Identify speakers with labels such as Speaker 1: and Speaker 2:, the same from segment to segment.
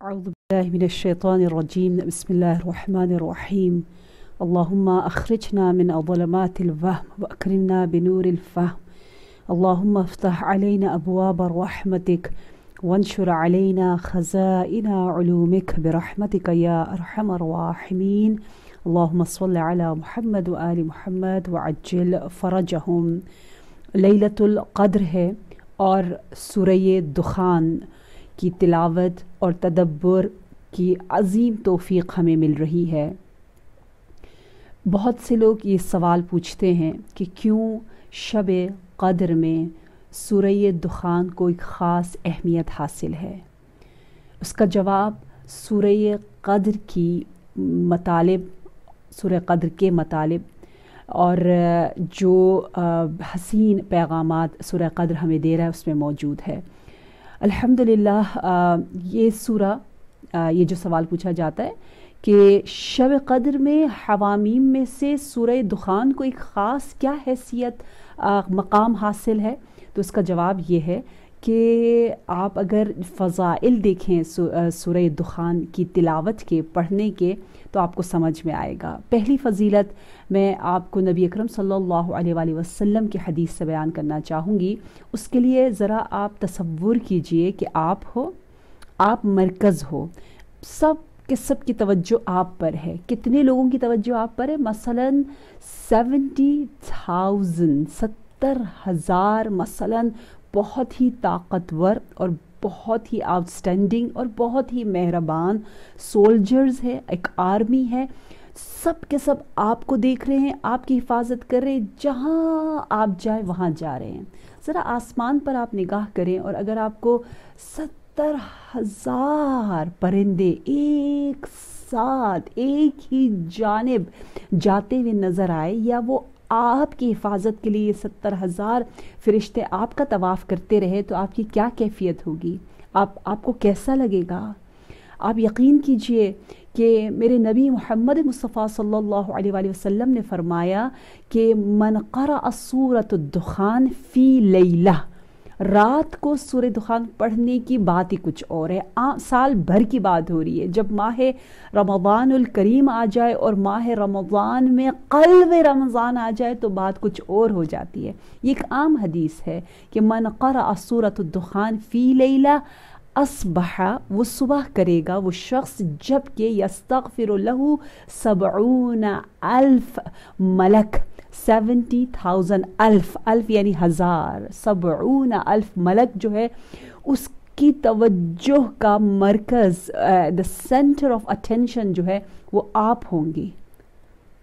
Speaker 1: أعوذ بالله من الشيطان الرجيم. بسم الله الرحمن الرحيم. اللهم أخرجنا من ظلمات الوهم وأكرمنا بنور الفهم. اللهم افتح علينا أبواب رحمتك وانشر علينا خزائن علومك برحمتك يا أرحم الراحمين. اللهم صل على محمد وآل محمد وعجل فرجهم. لیلۃ القدر ہے اور سورہ دخان کی تلاوت اور تدبر کی عظیم توفیق ہمیں مل رہی ہے۔ بہت سے لوگ یہ سوال پوچھتے ہیں کہ کیوں شب قدر میں سورہ دخان کو ایک خاص اہمیت حاصل ہے۔ اس کا جواب سورہ قدر کی مطالب، سورہ قدر کے مطالب اور جو حسین پیغامات سورہ قدر ہمیں دے رہا ہے اس میں موجود ہے۔ الحمدللہ یہ سورہ، یہ جو سوال پوچھا جاتا ہے کہ شب قدر میں حوامیم میں سے سورہ دخان کو ایک خاص کیا حیثیت مقام حاصل ہے، تو اس کا جواب یہ ہے کہ آپ اگر فضائل دیکھیں سورہ دخان کی تلاوت کے، پڑھنے کے، تو آپ کو سمجھ میں آئے گا۔ پہلی فضیلت میں آپ کو نبی اکرم صلی اللہ علیہ وآلہ وسلم کی حدیث سے بیان کرنا چاہوں گی۔ اس کے لیے ذرا آپ تصور کیجئے کہ آپ مرکز ہو، سب کے سب کی توجہ آپ پر ہے۔ کتنے لوگوں کی توجہ آپ پر ہے؟ مثلاً 70,000 مثلاً بہت ہی طاقتور اور بہت ہی آؤٹ اسٹینڈنگ اور بہت ہی مہربان سولجرز ہے، ایک آرمی ہے، سب کے سب آپ کو دیکھ رہے ہیں، آپ کی حفاظت کر رہے ہیں، جہاں آپ جائیں وہاں جا رہے ہیں۔ ذرا آسمان پر آپ نگاہ کریں اور اگر آپ کو 70,000 پرندے ایک ساتھ ایک ہی جانب جاتے ہوئے نظر آئے، یا وہ آپ کی حفاظت کے لیے 70,000 فرشتے آپ کا طواف کرتے رہے، تو آپ کی کیا کیفیت ہوگی؟ آپ کو کیسا لگے گا؟ آپ یقین کیجئے کہ میرے نبی محمد مصطفیٰ صلی اللہ علیہ وآلہ وسلم نے فرمایا کہ من قرأ سورۃ الدخان فی لیلہ، رات کو سورہ دخان پڑھنے کی بات ہی کچھ اور ہے۔ سال بھر کی بات ہو رہی ہے، جب ماہ رمضان الکریم آ جائے اور ماہ رمضان میں قلب رمضان آ جائے تو بات کچھ اور ہو جاتی ہے۔ یہ ایک عام حدیث ہے کہ من قرأ سورۃ الدخان فی لیلہ اصبح، وہ صبح کرے گا وہ شخص جب کہ یستغفر لہ 70,000 ملک، 70,000 الف یعنی 1000، 70,000 ملک جو ہے اس کی توجہ کا مرکز، the center of attention جو ہے وہ آپ ہوں گی۔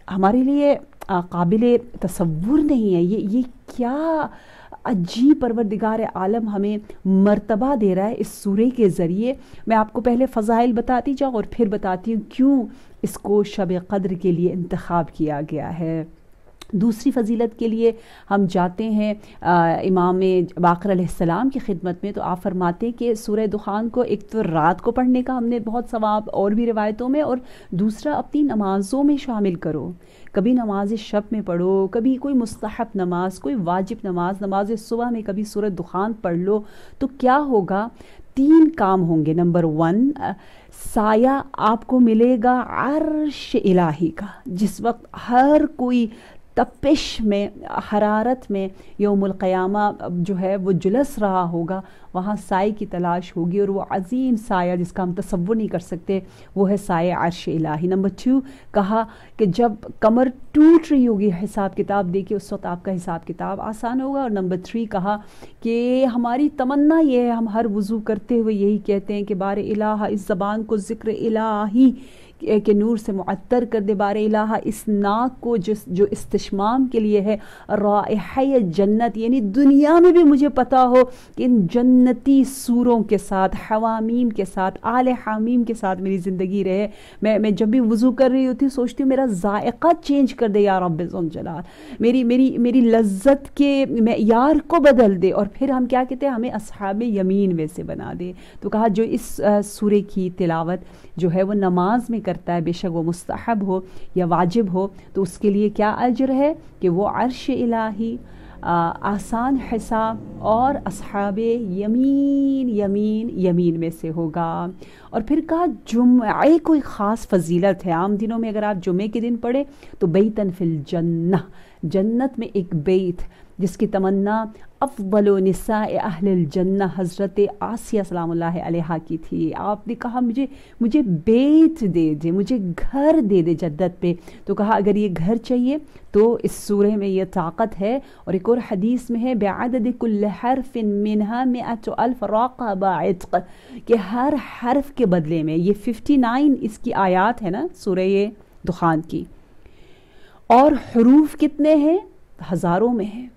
Speaker 1: ہمارے لیے قابل تصور نہیں ہے، یہ کیا عجیب پروردگار عالم ہمیں مرتبہ دے رہا ہے اس سورے کے ذریعے۔ میں آپ کو پہلے فضائل بتاتی جاؤں اور پھر بتاتی ہوں کیوں اس کو شب قدر کے لیے انتخاب کیا گیا ہے۔ دوسری فضیلت کے لیے ہم جاتے ہیں امام باقر علیہ السلام کی خدمت میں، تو آپ فرماتے ہیں کہ سورہ دخان کو ایک تو رات کو پڑھنے کا ہم نے بہت ثواب اور بھی روایتوں میں، اور دوسرا اپنی نمازوں میں شامل کرو۔ کبھی نماز شب میں پڑھو، کبھی کوئی مستحب نماز، کوئی واجب نماز صبح میں کبھی سورہ دخان پڑھ لو، تو کیا ہوگا؟ 3 کام ہوں گے۔ نمبر 1، سایہ آپ کو ملے گا عرش الہی کا۔ جس وقت ہر کوئی تپش میں، حرارت میں یوم القیامہ جو ہے وہ جلس رہا ہوگا، وہاں سائے کی تلاش ہوگی، اور وہ عظیم سایہ جس کا ہم تصور نہیں کر سکتے وہ ہے سایہ عرش الہی۔ نمبر 2 کہا کہ جب کمر ٹوٹ رہی ہوگی حساب کتاب دے کے، اس وقت آپ کا حساب کتاب آسان ہوگا۔ اور نمبر 3 کہا کہ ہماری تمنا یہ ہے، ہم ہر وضو کرتے ہوئے یہی کہتے ہیں کہ بار الہ اس زبان کو ذکر الہی کہ نور سے معطر کر دے، بار الہ اس ناک کو جو استشمام کے لیے ہے، رائحہ جنت، یعنی دنیا میں بھی مجھے پتا ہو کہ ان جنتی سوروں کے ساتھ، حوامیم کے ساتھ، آل حامیم کے ساتھ میری زندگی رہے۔ میں جب بھی وضو کر رہی ہوتی سوچتی ہوں میرا ذائقہ چینج کر دے یا رب ذو الجلال، میری لذت کے معیار کو بدل دے، اور پھر ہم کیا کہتے ہیں، ہمیں اصحاب یمین میں سے بنا دے۔ تو کہا جو اس سورے کی تلاوت جو ہے وہ نماز میں کرتا ہے، بے شک وہ مستحب ہو یا واجب ہو، تو اس کے لیے کیا اجر ہے کہ وہ عرش الہی، آسان حساب اور اصحاب یمین یمین یمین میں سے ہوگا۔ اور پھر کہا جمعے کوئی خاص فضیلت ہے، عام دنوں میں اگر آپ جمعے کے دن پڑھیں تو بیتن فی الجنہ، جنت میں ایک بیت جس کی تمنا افضل نساء اہل الجنہ حضرت آسیہ سلام اللہ علیہا کی تھی۔ آپ نے کہا مجھے بیت دے دے، مجھے گھر دے دے جدت پہ، تو کہا اگر یہ گھر چاہیے تو اس سورہ میں یہ طاقت ہے۔ اور ایک اور حدیث میں ہے بعدد کل حرف منہا 100,000 رقبہ عتق، کہ ہر حرف کے بدلے میں، یہ 59 اس کی آیات ہے نا سورہ دخان کی، اور حروف کتنے ہیں؟ ہزاروں میں ہیں،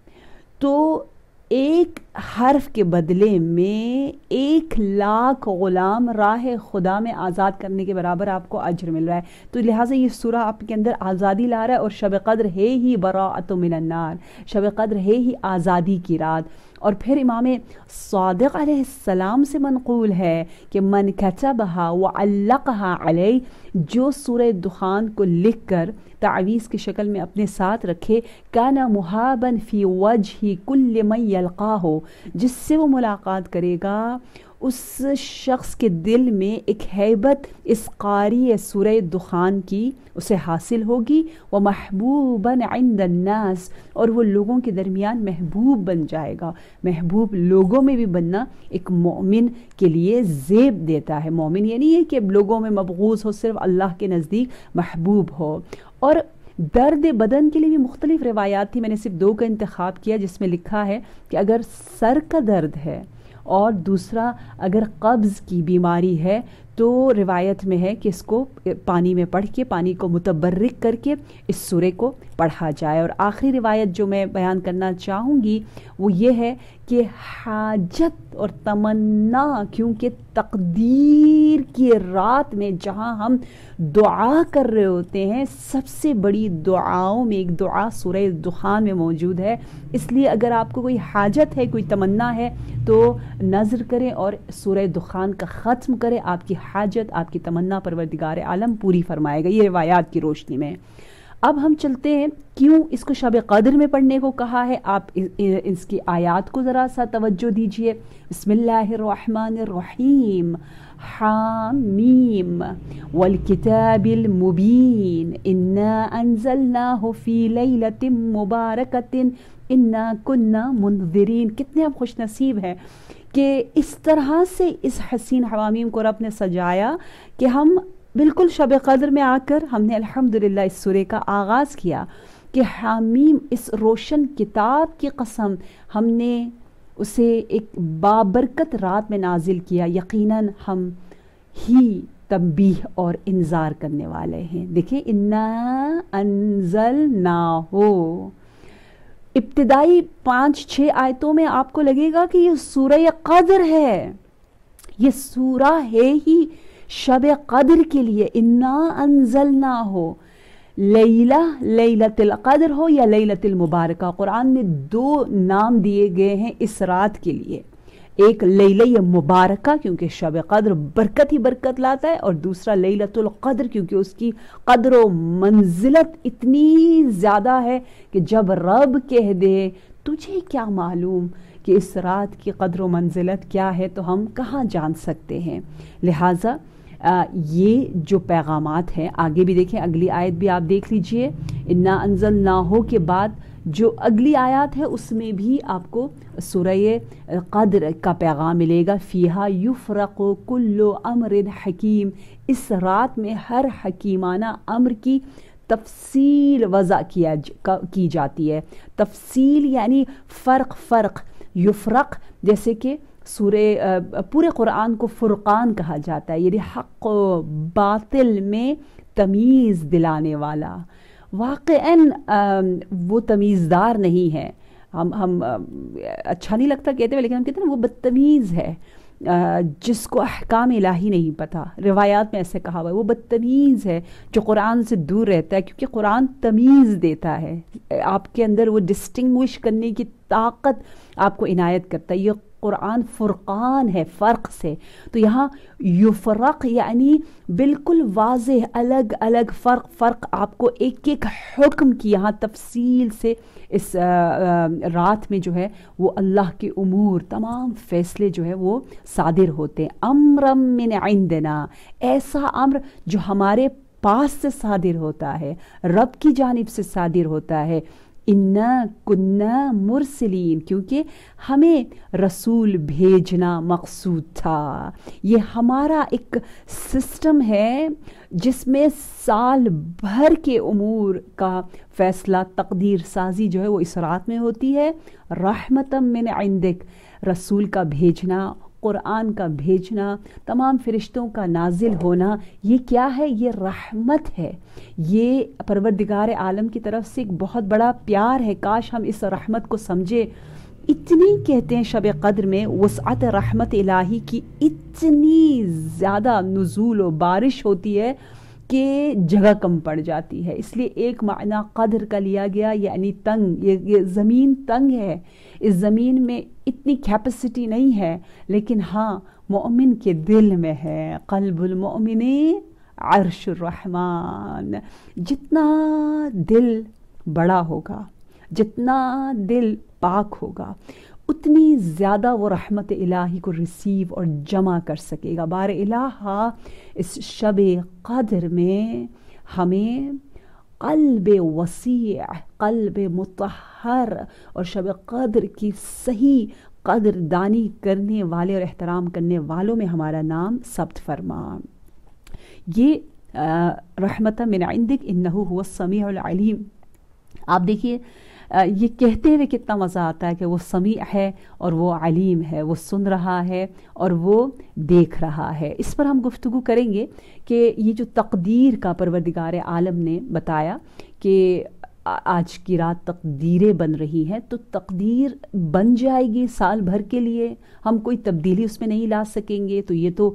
Speaker 1: تو ایک حرف کے بدلے میں 1,00,000 غلام راہ خدا میں آزاد کرنے کے برابر آپ کو اجر مل رہا ہے۔ تو لہٰذا یہ سورہ آپ کے اندر آزادی لا رہا ہے، اور شب قدر ہے ہی براءۃ من النار، شب قدر ہے ہی آزادی کی رات۔ اور پھر امام صادق علیہ السلام سے منقول ہے کہ من کتبہا وعلقہا علیہ، جو سورہ دخان کو لکھ کر تعویذ کی شکل میں اپنے ساتھ رکھے، کان محابن فی وجہ کل من یلقاہ، جس سے وہ ملاقات کرے گا اس شخص کے دل میں ایک ہیبت اس قاری سورہ دخان کی اسے حاصل ہوگی، ومحبوباً عند الناس، اور وہ لوگوں کے درمیان محبوب بن جائے گا۔ محبوب لوگوں میں بھی بننا ایک مومن کے لیے زیب دیتا ہے۔ مومن یہ نہیں ہے کہ لوگوں میں مبغوض ہو، صرف اللہ کے نزدیک محبوب ہو۔ اور درد بدن کے لیے بھی مختلف روایات تھی، میں نے صرف 2 کا انتخاب کیا، جس میں لکھا ہے کہ اگر سر کا درد ہے اور دوسرا اگر قبض کی بیماری ہے تو روایت میں ہے کہ اس کو پانی میں پڑھ کے، پانی کو متبرک کر کے اس سورے کو پڑھا جائے۔ اور آخری روایت جو میں بیان کرنا چاہوں گی وہ یہ ہے کہ حاجت اور تمنا، کیونکہ تقدیر کی رات میں جہاں ہم دعا کر رہے ہوتے ہیں، سب سے بڑی دعاؤں میں ایک دعا سورہ دخان میں موجود ہے، اس لیے اگر آپ کو کوئی حاجت ہے، کوئی تمنا ہے تو نظر کریں اور سورہ دخان کا ختم کریں، آپ کی حاجت، آپ کی تمنا پروردگار عالم پوری فرمائے گا، یہ روایات کی روشنی میں۔ اب ہم چلتے ہیں کیوں اس کو شب قدر میں پڑھنے کو کہا ہے۔ آپ اس کی آیات کو ذرا سا توجہ دیجئے۔ بسم اللہ الرحمن الرحیم، حامیم والکتاب المبین، انا انزلناہ فی لیلۃ مبارکۃ انا کنا منذرین۔ کتنے آپ خوش نصیب ہیں کہ اس طرح سے اس حسین حوامیم کو رب نے سجایا کہ ہم بالکل شب قدر میں آ کر ہم نے الحمدللہ اس سورے کا آغاز کیا کہ حامیم، اس روشن کتاب کی قسم، ہم نے اسے ایک بابرکت رات میں نازل کیا، یقیناً ہم ہی تنبیہ اور انذار کرنے والے ہیں۔ دیکھیں انا انزلناہ، ابتدائی 5-6 آیتوں میں آپ کو لگے گا کہ یہ سورہ قدر ہے، یہ سورہ ہے ہی شب قدر کے لیے۔ انا انزلنا ہو، لیلۃ القدر ہو یا لیلۃ المبارکہ، قرآن میں 2 نام دیے گئے ہیں اس رات کے لیے، ایک لیلہ مبارکہ کیونکہ شب قدر برکت ہی برکت لاتا ہے، اور دوسرا لیلۃ القدر کیونکہ اس کی قدر و منزلت اتنی زیادہ ہے کہ جب رب کہہ دے تجھے کیا معلوم کہ اس رات کی قدر و منزلت کیا ہے، تو ہم کہاں جان سکتے ہیں۔ لہٰذا یہ جو پیغامات ہیں، آگے بھی دیکھیں، اگلی آیت بھی آپ دیکھ لیجئے، انا انزلناہ کے بعد جو اگلی آیات ہے اس میں بھی آپ کو سورہ قدر کا پیغام ملے گا، فیہا یفرق کل امر حکیم، اس رات میں ہر حکیمانہ امر کی تفصیل وضع کی جاتی ہے۔ تفصیل یعنی فرق، یفرق جیسے کہ پورے قرآن کو فرقان کہا جاتا ہے، یعنی حق و باطل میں تمیز دلانے والا۔ واقعاً وہ تمیزدار نہیں ہے، ہم اچھا نہیں لگتا کہتے ہوئے، لیکن ہم کہتے ہیں وہ بدتمیز ہے، جس کو احکام الہی نہیں پتہ، روایات میں ایسے کہا ہوا ہے، وہ بدتمیز ہے جو قرآن سے دور رہتا ہے، کیونکہ قرآن تمیز دیتا ہے، آپ کے اندر وہ ڈسٹنگوش کرنے کی طاقت آپ کو عنایت کرتا ہے۔ یہ قرآن فرقان ہے فرق سے. تو یہاں یفرق یعنی بالکل واضح الگ الگ فرق آپ کو ایک ایک حکم کی یہاں تفصیل سے اس رات میں جو ہے وہ اللہ کے امور تمام فیصلے جو ہے وہ صادر ہوتے ہیں. امرا من عندنا، ایسا امر جو ہمارے پاس سے صادر ہوتا ہے، رب کی جانب سے صادر ہوتا ہے. انا کننا مرسلین، کیونکہ ہمیں رسول بھیجنا مقصود تھا. یہ ہمارا ایک سسٹم ہے جس میں سال بھر کے امور کا فیصلہ تقدیر سازی جو ہے وہ اس رات میں ہوتی ہے. رحمتا من عندک، رسول کا بھیجنا، قرآن کا بھیجنا، تمام فرشتوں کا نازل ہونا، یہ کیا ہے؟ یہ رحمت ہے. یہ پروردگار عالم کی طرف سے ایک بہت بڑا پیار ہے. کاش ہم اس رحمت کو سمجھے. اتنی کہتے ہیں شب قدر میں وسعت رحمت الہی کی اتنی زیادہ نزول و بارش ہوتی ہے کہ جگہ کم پڑ جاتی ہے. اس لیے ایک معنی قدر کا لیا گیا یعنی تنگ. یہ زمین تنگ ہے، اس زمین میں اتنی کیپیسٹی نہیں ہے، لیکن ہاں مومن کے دل میں ہے. قلب المؤمن عرش الرحمن. جتنا دل بڑا ہوگا، جتنا دل پاک ہوگا، اتنی زیادہ وہ رحمت الہی کو ریسیو اور جمع کر سکے گا. بار الہ اس شب قدر میں ہمیں قلب وسیع، قلب مطہر اور شب قدر کی صحیح قدر دانی کرنے والے اور احترام کرنے والوں میں ہمارا نام ثبت فرما. یہ رحمت من عندک انہ هو السمیع العلیم. آپ دیکھیے یہ کہتے ہوئے کتنا مزہ آتا ہے کہ وہ سمیع ہے اور وہ علیم ہے، وہ سن رہا ہے اور وہ دیکھ رہا ہے. اس پر ہم گفتگو کریں گے کہ یہ جو تقدیر کا پروردگار عالم نے بتایا کہ آج کی رات تقدیریں بن رہی ہیں، تو تقدیر بن جائے گی سال بھر کے لیے، ہم کوئی تبدیلی اس میں نہیں لا سکیں گے، تو یہ تو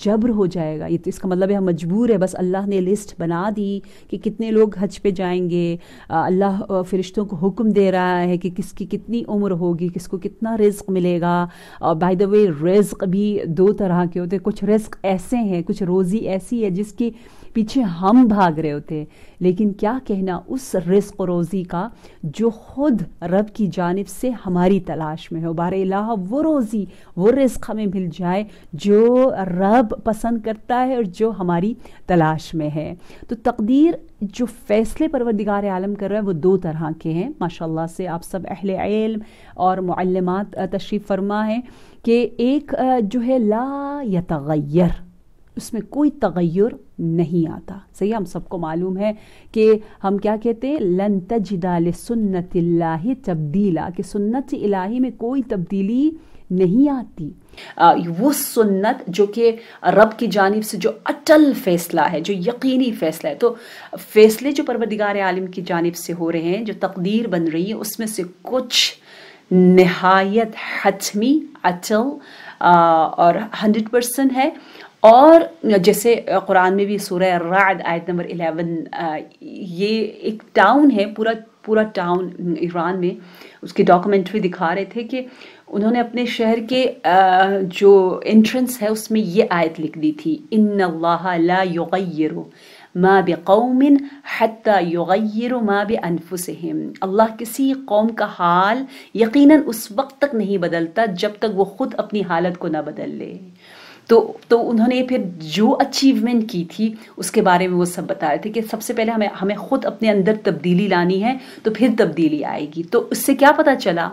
Speaker 1: جبر ہو جائے گا. یہ تو اس کا مطلب ہے ہم مجبور ہے. بس اللہ نے لسٹ بنا دی کہ کتنے لوگ حج پہ جائیں گے، اللہ فرشتوں کو حکم دے رہا ہے کہ کس کی کتنی عمر ہوگی، کس کو کتنا رزق ملے گا. اور بائی دا وے رزق بھی دو طرح کے ہوتے ہیں. کچھ رزق ایسے ہیں، کچھ روزی ایسی ہے جس کی پیچھے ہم بھاگ رہے ہوتے ہیں، لیکن کیا کہنا اس رزق و روزی کا جو خود رب کی جانب سے ہماری تلاش میں ہو. بار الہ وہ روزی وہ رزق ہمیں مل جائے جو رب پسند کرتا ہے اور جو ہماری تلاش میں ہے. تو تقدیر جو فیصلے پروردگار عالم کر رہا ہے وہ دو طرح کے ہیں. ماشاءاللہ سے آپ سب اہل علم اور معلمات تشریف فرما ہیں کہ ایک جو ہے لا یتغیر، اس میں کوئی تغیر نہیں آتا. صحیح، ہم سب کو معلوم ہے کہ ہم کیا کہتے ہیں لن تجد لسنت اللہ تبدیلا، کہ سنت الہی میں کوئی تبدیلی نہیں آتی. وہ سنت جو کہ رب کی جانب سے جو اٹل فیصلہ ہے، جو یقینی فیصلہ ہے. تو فیصلے جو پروردگار عالم کی جانب سے ہو رہے ہیں، جو تقدیر بن رہی ہے، اس میں سے کچھ نہایت حتمی اٹل اور 100% ہے. اور جیسے قرآن میں بھی سورہ الرعد آیت نمبر 11، یہ ایک ٹاؤن ہے، پورا ٹاؤن ایران میں، اس کی ڈاکومنٹری دکھا رہے تھے کہ انہوں نے اپنے شہر کے جو انٹرنس ہے اس میں یہ آیت لکھ دی تھی، ان اللہ لا یغیر ما بقوم حتی یغیروا ما بانفسہم. اللہ کسی قوم کا حال یقیناً اس وقت تک نہیں بدلتا جب تک وہ خود اپنی حالت کو نہ بدل لے. تو انہوں نے پھر جو اچیومنٹ کی تھی اس کے بارے میں وہ سب بتا رہے تھے کہ سب سے پہلے ہمیں خود اپنے اندر تبدیلی لانی ہے، تو پھر تبدیلی آئے گی. تو اس سے کیا پتا چلا؟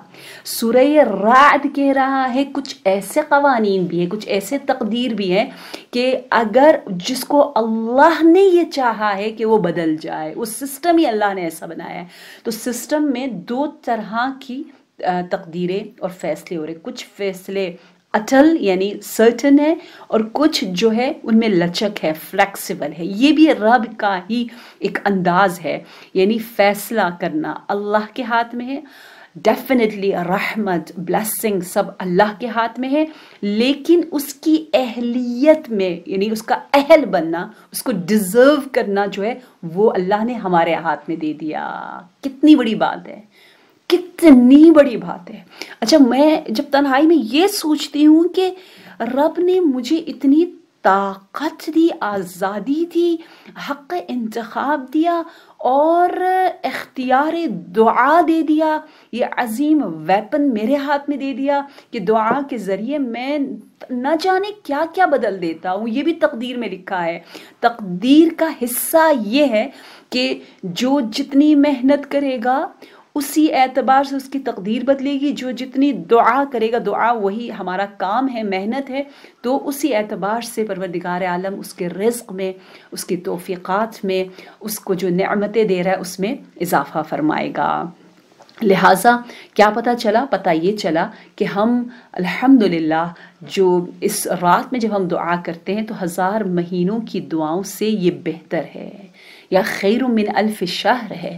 Speaker 1: سورہ رعد کہہ رہا ہے کچھ ایسے قوانین بھی ہیں، کچھ ایسے تقدیر بھی ہیں کہ اگر جس کو اللہ نے یہ چاہا ہے کہ وہ بدل جائے، اس سسٹم ہی اللہ نے ایسا بنایا ہے. تو سسٹم میں دو طرح کی تقدیریں اور فیصلے ہو رہے. کچھ فیصلے اٹل یعنی سرٹن ہے، اور کچھ جو ہے ان میں لچک ہے، فلیکسیبل ہے. یہ بھی رب کا ہی ایک انداز ہے، یعنی فیصلہ کرنا اللہ کے ہاتھ میں ہے. ڈیفینیٹلی رحمت بلیسنگ سب اللہ کے ہاتھ میں ہے، لیکن اس کی اہلیت میں یعنی اس کا اہل بننا، اس کو ڈیزرو کرنا جو ہے وہ اللہ نے ہمارے ہاتھ میں دے دیا. کتنی بڑی بات ہے، کتنی بڑی بات ہے. اچھا میں جب تنہائی میں یہ سوچتی ہوں کہ رب نے مجھے اتنی طاقت دی، آزادی دی، حق انتخاب دیا اور اختیار دعا دے دیا، یہ عظیم ویپن میرے ہاتھ میں دے دیا کہ دعا کے ذریعے میں نہ جانے کیا کیا بدل دیتا ہوں. یہ بھی تقدیر میں لکھا ہے. تقدیر کا حصہ یہ ہے کہ جو جتنی محنت کرے گا اسی اعتبار سے اس کی تقدیر بدلے گی. جو جتنی دعا کرے گا، دعا وہی ہمارا کام ہے، محنت ہے، تو اسی اعتبار سے پروردگار عالم اس کے رزق میں، اس کی توفیقات میں، اس کو جو نعمتیں دے رہا ہے اس میں اضافہ فرمائے گا. لہٰذا کیا پتہ چلا؟ پتہ یہ چلا کہ ہم الحمدللہ جو اس رات میں جب ہم دعا کرتے ہیں تو 1000 مہینوں کی دعاؤں سے یہ بہتر ہے، یا خیر من الف شہر ہے،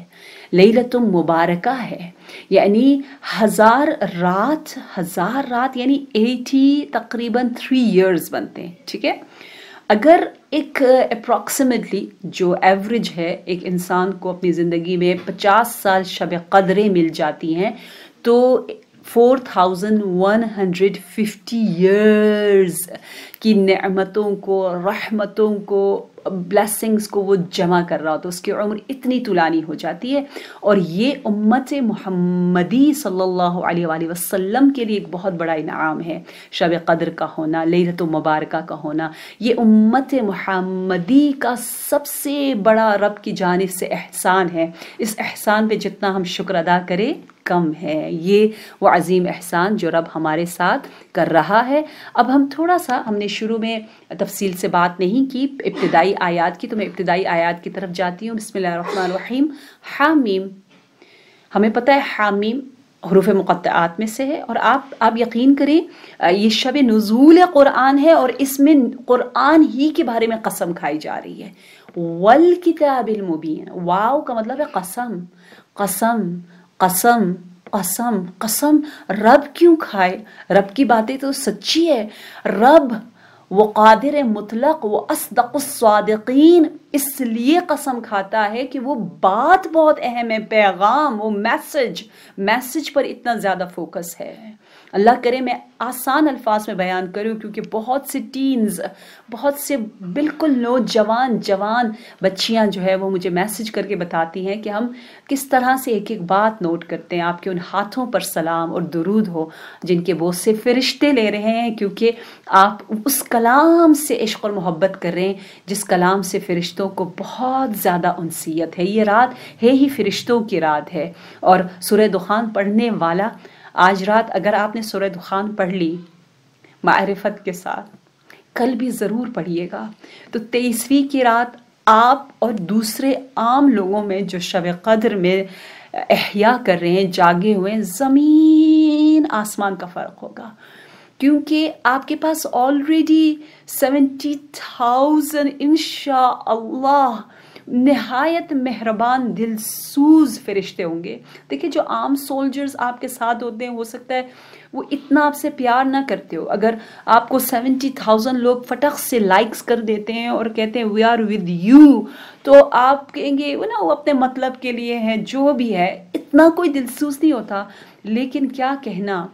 Speaker 1: لیلۃ مبارکہ ہے. یعنی 1000 رات یعنی 80 تقریباً 3 years بنتے ہیں. ٹھیک ہے، اگر ایک اپروکسیمیٹلی جو ایوریج ہے ایک انسان کو اپنی زندگی میں 50 سال شب قدریں مل جاتی ہیں تو 4150 years کی نعمتوں کو، رحمتوں کو، بلیسنگز کو وہ جمع کر رہا ہوتا ہے. اس کی عمر اتنی طولانی ہو جاتی ہے. اور یہ امت محمدی صلی اللہ علیہ وآلہ وسلم کے لیے ایک بہت بڑا انعام ہے شب قدر کا ہونا، لیلۃ مبارکہ کا ہونا. یہ امت محمدی کا سب سے بڑا رب کی جانب سے احسان ہے. اس احسان پہ جتنا ہم شکر ادا کریں کم ہے. یہ وہ عظیم احسان جو رب ہمارے ساتھ کر رہا ہے. اب ہم تھوڑا سا، ہم نے شروع میں تفصیل سے بات نہیں کی ابتدائی آیات کی، تو میں ابتدائی آیات کی طرف جاتی ہوں. بسم اللہ الرحمن الرحیم. حامیم، ہمیں پتہ ہے حامیم حروف مقطعات میں سے ہے، اور آپ یقین کریں یہ شب نزول قرآن ہے اور اس میں قرآن ہی کے بارے میں قسم کھائی جا رہی ہے. والکتاب المبین، واو کا مطلب ہے قسم، قسم قسم قسم قسم. رب کیوں کھائے؟ رب کی باتیں تو سچی ہے. رب وہ قادر مطلق، وہ اصدق الصادقین، اس لیے قسم کھاتا ہے کہ وہ بات بہت اہم ہے، پیغام، وہ میسج پر اتنا زیادہ فوکس ہے. اللہ کرے میں آسان الفاظ میں بیان کروں، کیونکہ بہت سے ٹینز، بہت سے بالکل جوان بچیاں جو ہے وہ مجھے میسج کر کے بتاتی ہیں کہ ہم کس طرح سے ایک ایک بات نوٹ کرتے ہیں. آپ کے ان ہاتھوں پر سلام اور درود ہو جن کے بوجھ سے فرشتے لے رہے ہیں، کیونکہ آپ اس کلام سے عشق اور محبت کر رہے ہیں جس کلام سے فرشتوں کو بہت زیادہ انسیت ہے. یہ رات ہے ہی فرشتوں کی رات ہے. اور سورہ دخان پڑھنے والا، آج رات اگر آپ نے سورہ دخان پڑھ لی معرفت کے ساتھ، کل بھی ضرور پڑھیے گا، تو 23ویں کی رات آپ اور دوسرے عام لوگوں میں جو شب قدر میں احیا کر رہے ہیں، جاگے ہوئے ہیں، زمین آسمان کا فرق ہوگا. کیونکہ آپ کے پاس آلریڈی 70,000 انشاءاللہ نہایت مہربان دل سوز فرشتے ہوں گے. دیکھیں جو عام سولجرز آپ کے ساتھ ہوتے ہیں، ہو سکتا ہے وہ اتنا آپ سے پیار نہ کرتے ہو. اگر آپ کو 70,000 لوگ فٹک سے لائکس کر دیتے ہیں اور کہتے ہیں وی آر ود یو، تو آپ کہیں گے وہ اپنے مطلب کے لیے ہیں. جو بھی ہے اتنا کوئی دلسوز نہیں ہوتا. لیکن کیا کہنا،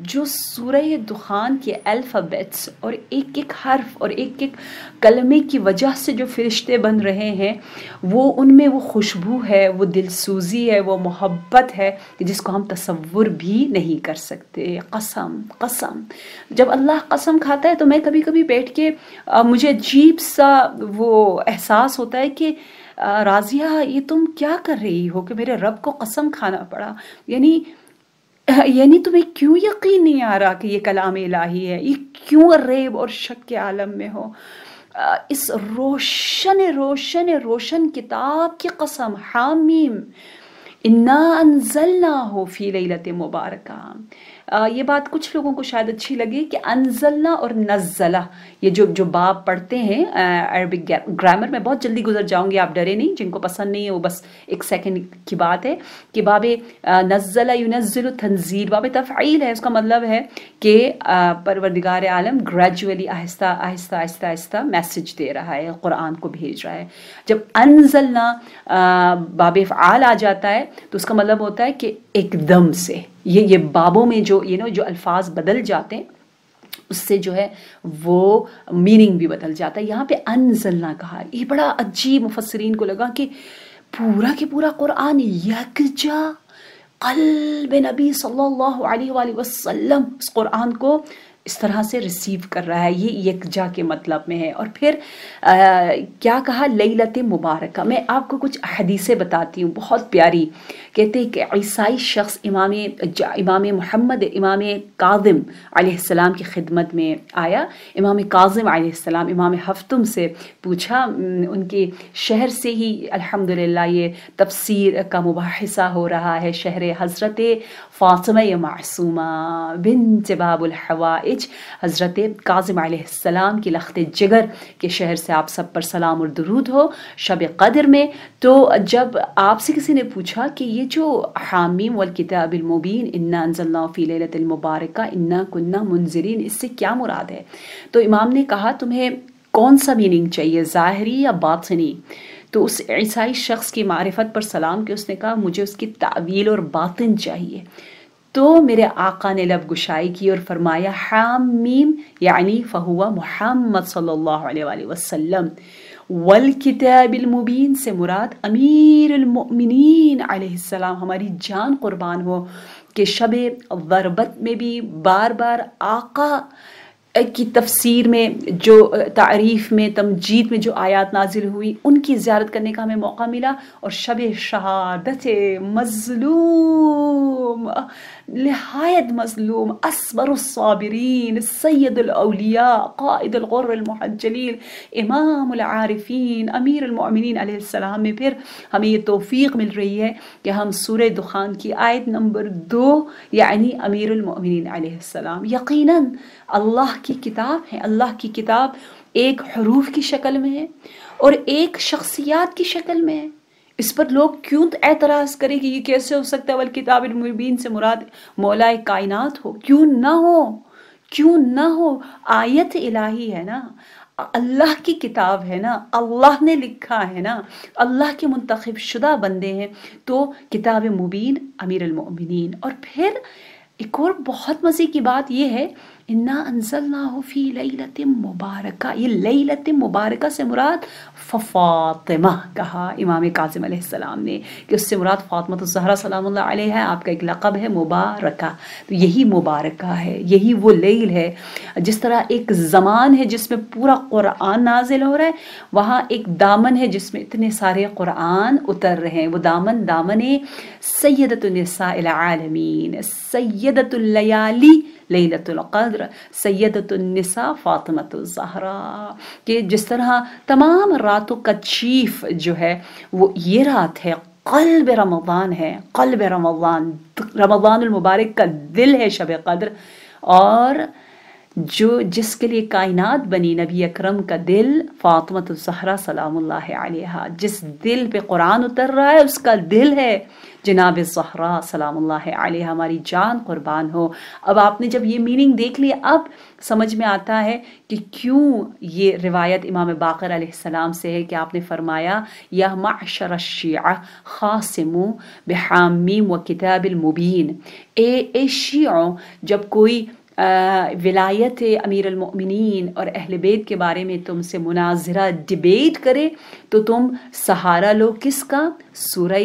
Speaker 1: جو سورہ دخان کے الفابیٹس اور ایک ایک حرف اور ایک ایک کلمے کی وجہ سے جو فرشتے بن رہے ہیں، وہ ان میں وہ خوشبو ہے، وہ دلسوزی ہے، وہ محبت ہے جس کو ہم تصور بھی نہیں کر سکتے. قسم جب اللہ قسم کھاتا ہے تو میں کبھی کبھی بیٹھ کے مجھے عجیب سا وہ احساس ہوتا ہے کہ راضیہ یہ تم کیا کر رہی ہو کہ میرے رب کو قسم کھانا پڑا. یعنی تمہیں کیوں یقین نہیں آ رہا کہ یہ کلام الہی ہے؟ یہ کیوں ریب اور شک کے عالم میں ہو؟ اس روشن کتاب کی قسم. حامیم انا انزلناہ فی لیلۃ مبارکہ. یہ بات کچھ لوگوں کو شاید اچھی لگے کہ انزلنا اور نزلہ، یہ جو باب پڑھتے ہیں عربک گرامر میں، بہت جلدی گزر جاؤں گی، آپ ڈرے نہیں، جن کو پسند نہیں ہے وہ بس ایک سیکنڈ کی بات ہے کہ باب نزل ینزل تنزیل باب تفعیل ہے، اس کا مطلب ہے کہ پروردگار عالم گریجولی آہستہ آہستہ آہستہ آہستہ میسج دے رہا ہے، قرآن کو بھیج رہا ہے۔ جب انزلنا باب افعال آ جاتا ہے تو اس کا مطلب ہوتا ہے کہ ایک دم سے یہ بابوں میں جو جو الفاظ بدل جاتے ہیں اس سے جو ہے وہ میننگ بھی بدل جاتا ہے۔ یہاں پہ انزلنا کہا، یہ بڑا عجیب مفسرین کو لگا کہ پورا کے پورا قرآن یکجا قلب نبی صلی اللہ علیہ وآلہ وسلم اس قرآن کو اس طرح سے ریسیو کر رہا ہے، یہ یکجا کے مطلب میں ہے۔ اور پھر کیا کہا، لیلت مبارکہ۔ میں آپ کو کچھ حدیثیں بتاتی ہوں بہت پیاری، کہتے ہیں کہ عیسائی شخص امام محمد امام کاظم علیہ السلام کی خدمت میں آیا۔ امام کاظم علیہ السلام امام ہفتم سے پوچھا، ان کے شہر سے ہی الحمدللہ یہ تفسیر کا مباحثہ ہو رہا ہے، شہر حضرت فاطمہ معصومہ بنت باب الحوائج، حضرت کاظم علیہ السلام کی لخت جگر کے شہر سے آپ سب پر سلام اور درود ہو شب قدر میں۔ تو جب آپ سے کسی نے پوچھا کہ یہ جو حامیم والکتاب المبین انا انزلناہ فی لیلۃ المبارکہ انا کننا منذرین، اس سے کیا مراد ہے؟ تو امام نے کہا تمہیں کون سا میننگ چاہیے، ظاہری یا باطنی؟ تو اس عیسائی شخص کی معرفت پر سلام کہ اس نے کہا مجھے اس کی تعویل اور باطن چاہیے۔ تو میرے آقا نے لب گشائی کی اور فرمایا حامیم یعنی فہو محمد صلی اللہ علیہ وآلہ وسلم، والکتاب المبین سے مراد امیر المؤمنین علیہ السلام، ہماری جان قربان ہو کہ شب ضربت میں بھی بار بار آقا کی تفسیر میں جو تعریف میں تمجید میں جو آیات نازل ہوئی ان کی زیارت کرنے کا ہمیں موقع ملا، اور شب شہادت مظلوم نہایت مظلوم اصبر الصابرین سید الاولیاء قائد الغر المحجلین امام العارفین امیر المؤمنین علیہ السلام میں پھر ہمیں یہ توفیق مل رہی ہے کہ ہم سورہ دخان کی آیت نمبر 2 یعنی امیر المؤمنین علیہ السلام یقیناً اللہ کی کتاب ہے۔ اللہ کی کتاب ایک حروف کی شکل میں ہے اور ایک شخصیات کی شکل میں ہے۔ اس پر لوگ کیوں اعتراض کریں کہ یہ کیسے ہو سکتا ہے والکتاب المبین سے مراد مولا کائنات ہو؟ کیوں نہ ہو، آیت الہی ہے نا، اللہ کی کتاب ہے نا، اللہ نے لکھا ہے نا، اللہ کے منتخب شدہ بندے ہیں، تو کتاب مبین امیر المؤمنین۔ اور پھر ایک اور بہت مزے کی بات یہ ہے انا انزلناہ فی لیلۃ مبارکہ، یہ لیلۃ مبارکہ سے مراد فاطمہ کہا امام کاظم علیہ السلام نے کہ اس سے مراد فاطمہ الزہرا سلام اللہ علیہ ہے، آپ کا ایک لقب ہے مبارکہ، تو یہی مبارکہ ہے، یہی وہ لیل ہے۔ جس طرح ایک زمان ہے جس میں پورا قرآن نازل ہو رہا ہے، وہاں ایک دامن ہے جس میں اتنے سارے قرآن اتر رہے ہیں، وہ دامن سیدۃ النساء العالمین، سیدۃ اللیالی لیلۃ القدر، سیدۃ النساء فاطمہ الزہرا، کہ جس طرح تمام راتوں کا چیف جو ہے وہ یہ رات ہے، قلب رمضان ہے، قلب رمضان المبارک کا دل ہے شب قدر، اور جس کے لیے کائنات بنی نبی اکرم کا دل فاطمہ الزہرا سلام اللہ علیہا، جس دل پہ قرآن اتر رہا ہے اس کا دل ہے جناب الزہرا سلام اللہ علیہ، ہماری جان قربان ہو۔ اب آپ نے جب یہ میننگ دیکھ لیا، اب سمجھ میں آتا ہے کہ کیوں یہ روایت امام باقر علیہ السلام سے ہے کہ آپ نے فرمایا یا معشر الشیعہ خاصموا بحامیم و کتاب المبین، اے شیعوں، جب کوئی ولایت امیر المؤمنین اور اہل بیت کے بارے میں تم سے مناظرہ ڈیبیٹ کرے تو تم سہارا لو کس کا؟ سورہ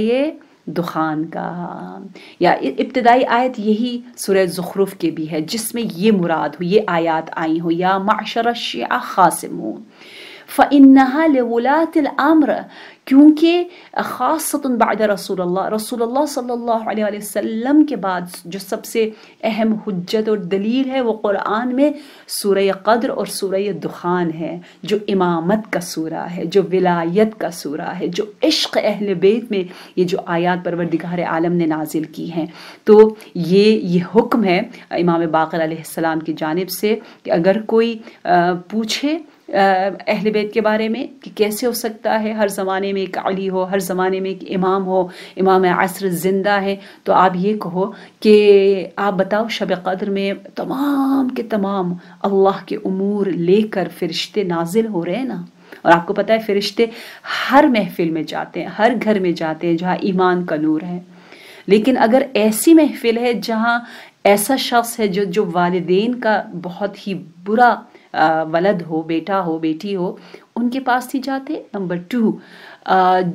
Speaker 1: دخان کا، یا ابتدائی آیت یہی سورہ زخرف کے بھی ہے جس میں یہ مراد ہو، یہ آیات آئی ہو یا معشر الشیعہ خاصمون فإنها لولاة الامر، کیونکہ خاصۃ بعد رسول اللہ صلی اللہ علیہ وسلم کے بعد جو سب سے اہم حجت اور دلیل ہے وہ قرآن میں سورہ قدر اور سورہ دخان ہے، جو امامت کا سورہ ہے، جو ولایت کا سورہ ہے، جو عشق اہل بیت میں یہ جو آیات پروردگار عالم نے نازل کی ہیں۔ تو یہ حکم ہے امام باقر علیہ السلام کی جانب سے کہ اگر کوئی پوچھے اہل بیت کے بارے میں کہ کیسے ہو سکتا ہے ہر زمانے میں ایک علی ہو، ہر زمانے میں ایک امام ہو، امام عصر زندہ ہے، تو آپ یہ کہو کہ آپ بتاؤ شب قدر میں تمام کے تمام اللہ کے امور لے کر فرشتے نازل ہو رہے ہیں نا، اور آپ کو پتہ ہے فرشتے ہر محفل میں جاتے ہیں، ہر گھر میں جاتے ہیں جہاں ایمان کا نور ہے۔ لیکن اگر ایسی محفل ہے جہاں ایسا شخص ہے جو والدین کا بہت ہی برا ولد ہو، بیٹا ہو، بیٹی ہو، ان کے پاس نہیں جاتے۔ نمبر 2،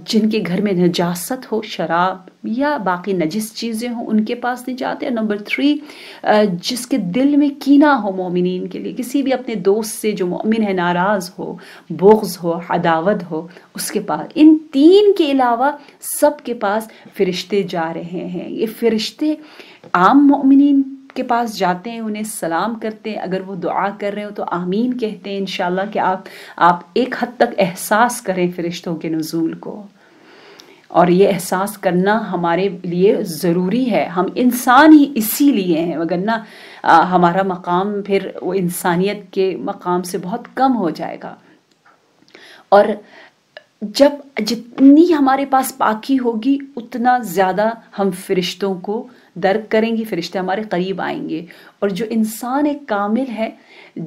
Speaker 1: جن کے گھر میں نجاست ہو، شراب یا باقی نجس چیزیں ہوں، ان کے پاس نہیں جاتے۔ نمبر 3، جس کے دل میں کینہ ہو مومنین کے لیے، کسی بھی اپنے دوست سے جو مومن ہے ناراض ہو، بغض ہو، عداوت ہو، اس کے پاس، ان 3 کے علاوہ سب کے پاس فرشتے جا رہے ہیں۔ یہ فرشتے عام مومنین کے پاس جاتے ہیں، انہیں سلام کرتے ہیں، اگر وہ دعا کر رہے ہو تو آمین کہتے ہیں انشاءاللہ، کہ آپ ایک حد تک احساس کریں فرشتوں کے نزول کو، اور یہ احساس کرنا ہمارے لیے ضروری ہے۔ ہم انسان ہی اسی لیے ہیں، وگرنہ ہمارا مقام پھر وہ انسانیت کے مقام سے بہت کم ہو جائے گا۔ اور جتنی ہمارے پاس پاکی ہوگی اتنا زیادہ ہم فرشتوں کو درک کریں گے، فرشتے ہمارے قریب آئیں گے۔ اور جو انسان ایک کامل ہے،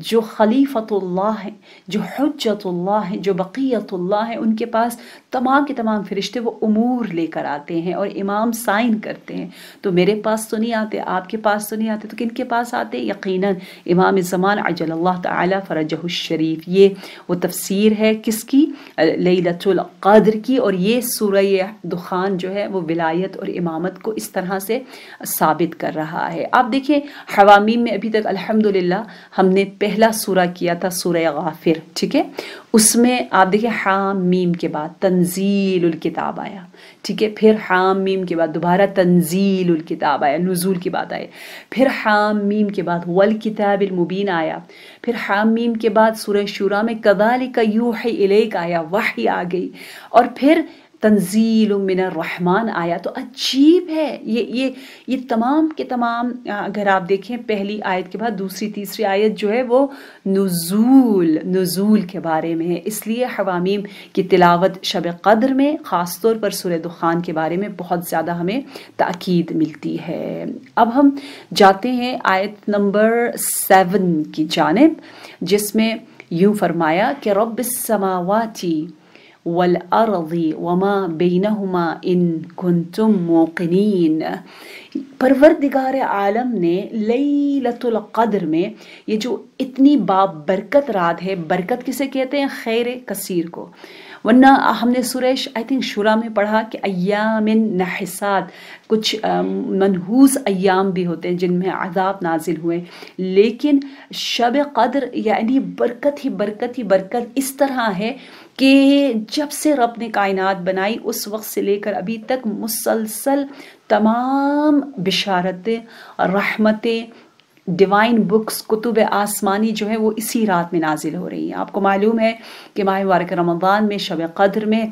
Speaker 1: جو خلیفۃ اللہ ہے، جو حجت اللہ ہے، جو بقیت اللہ ہے، ان کے پاس تمام کے تمام فرشتے وہ امور لے کر آتے ہیں اور امام سائن کرتے ہیں۔ تو میرے پاس تو نہیں آتے، آپ کے پاس تو نہیں آتے، تو کن کے پاس آتے؟ یقیناً امام زمان عجل اللہ تعالی فرجہ الشریف۔ یہ وہ تفسیر ہے کس کی؟ لیلۃ القدر کی، اور یہ سورہ دخان جو ہے وہ ولایت اور امامت کو اس طرح سے ثابت کر رہا ہے۔ آپ دیکھیں حوامیم میں ابھی تک الحمدللہ ہم نے پہلا سورہ کیا تھا سورہ غافر، ٹھیک ہے؟ اس میں آپ دیکھیں حام میم کے بعد تنزیل الکتاب آیا، ٹھیک ہے؟ پھر حام میم کے بعد دوبارہ تنزیل الکتاب آیا، نزول کی بات آئے، پھر حام میم کے بعد والکتاب المبین آیا، پھر حام میم کے بعد سورہ شورى میں کذالک یوحی الیک آیا، وحی آ گئی، اور پھر تنزیل من الرحمن آیا۔ تو عجیب ہے یہ تمام کے تمام، اگر آپ دیکھیں پہلی آیت کے بعد دوسری تیسری آیت جو ہے وہ نزول کے بارے میں ہے۔ اس لیے حوامیم کی تلاوت شب قدر میں خاص طور پر سورہ دخان کے بارے میں بہت زیادہ ہمیں تاکید ملتی ہے۔ اب ہم جاتے ہیں آیت نمبر 7 کی جانب، جس میں یوں فرمایا کہ رب السماوات والارض وما بینہما ان کنتم موقنین۔ پروردگار عالم نے لیلۃ القدر میں یہ جو اتنی بابرکت رات ہے، برکت کسے کہتے ہیں؟ خیر کثیر کو، ورنہ ہم نے سورہ شورى میں پڑھا کہ ایام نحسات، کچھ منحوس ایام بھی ہوتے ہیں جن میں عذاب نازل ہوئے، لیکن شب قدر یعنی برکت ہی برکت ہی برکت اس طرح ہے کہ جب سے رب نے کائنات بنائی اس وقت سے لے کر ابھی تک مسلسل تمام بشارتیں، رحمتیں، ڈیوائن بکس، کتب آسمانی جو ہے وہ اسی رات میں نازل ہو رہی ہیں۔ آپ کو معلوم ہے کہ ماہ مبارک رمضان میں شب قدر میں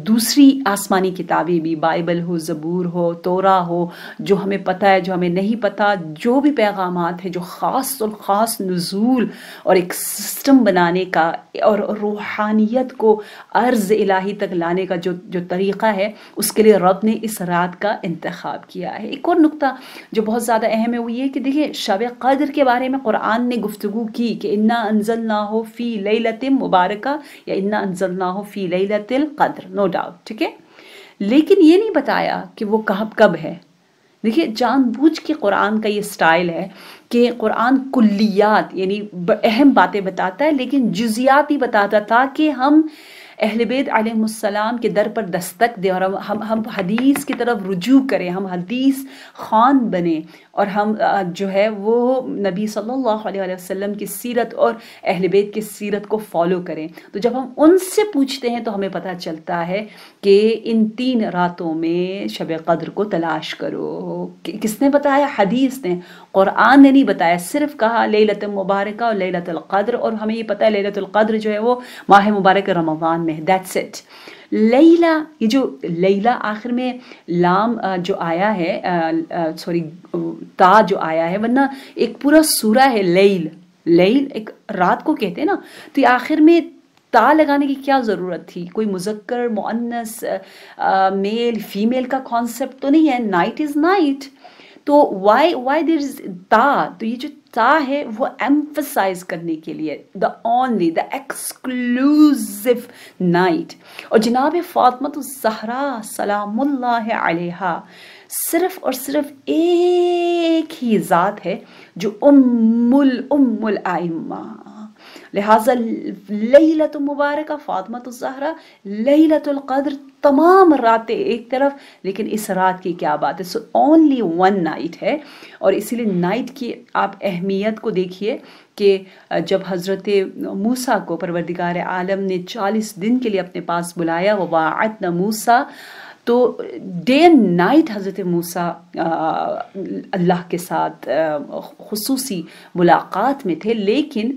Speaker 1: دوسری آسمانی کتابیں بھی، بائبل ہو، زبور ہو، تورا ہو، جو ہمیں پتہ ہے، جو ہمیں نہیں پتہ، جو بھی پیغامات ہیں جو خاص الخاص نزول اور ایک سسٹم بنانے کا اور روحانیت کو عرض الہی تک لانے کا جو طریقہ ہے، اس کے لیے رب نے اس رات کا انتخاب کیا ہے۔ ایک اور نقطہ جو بہت زیادہ اہم ہے وہ یہ کہ دیکھیے شب قدر کے بارے میں قرآن نے گفتگو کی کہ انا انزلناہ فی لیلۃ مبارکہ یا انا انزلناہ فی لیلۃ القدر، نو ڈاؤٹ، ٹھیک ہے؟ لیکن یہ نہیں بتایا کہ وہ کب ہے۔ دیکھیے جان بوجھ کے قرآن کا یہ سٹائل ہے کہ قرآن کلیات یعنی اہم باتیں بتاتا ہے لیکن جزیات نہیں بتاتا، تاکہ ہم اہل بیت علیہ السلام کے در پر دستک دیں اور ہم حدیث کی طرف رجوع کریں، ہم حدیث خوان بنیں، اور ہم جو ہے وہ نبی صلی اللہ علیہ وسلم کی سیرت اور اہل بیت کی سیرت کو فالو کریں. تو جب ہم ان سے پوچھتے ہیں تو ہمیں پتہ چلتا ہے کہ ان 3 راتوں میں شب قدر کو تلاش کرو. کس نے بتایا؟ حدیث نے، قرآن نے نہیں بتایا، صرف کہا لیلۃ مبارکہ اور لیلۃ القدر، اور ہمیں یہ پتہ ہے لیلۃ القدر جو ہے وہ ماہ مبارک رمضان میں ہے. That's it. لیلہ، یہ جو لیلہ آخر میں لام جو آیا ہے، سوری تا جو آیا ہے، ورنہ ایک پورا سورہ ہے لیل. لیل ایک رات کو کہتے ہیں نا، تو یہ آخر میں تا لگانے کی کیا ضرورت تھی؟ کوئی مذکر مؤنث میل فیمیل کا کانسیپٹ تو نہیں ہے. نائٹ از نائٹ، تو وائی دیر از تا. تو یہ جو تا ہے وہ ایمفسائز کرنے کے لیے the only the exclusive night. اور جناب فاطمۃ الزہرا سلام اللہ علیہا صرف اور صرف ایک ہی ذات ہے جو ام الائمہ. لہٰذا لیلۃ مبارکہ فاطمۃ الزہرا، لیلۃ القدر، تمام راتیں ایک طرف، لیکن اس رات کی کیا بات ہے؟ سو اونلی ون نائٹ ہے. اور اسی لیے نائٹ کی آپ اہمیت کو دیکھیے کہ جب حضرت موسیٰ کو پروردگار عالم نے 40 دن کے لیے اپنے پاس بلایا، وواعدنا موسیٰ، تو ڈے اینڈ نائٹ حضرت موسیٰ اللہ کے ساتھ خصوصی ملاقات میں تھے، لیکن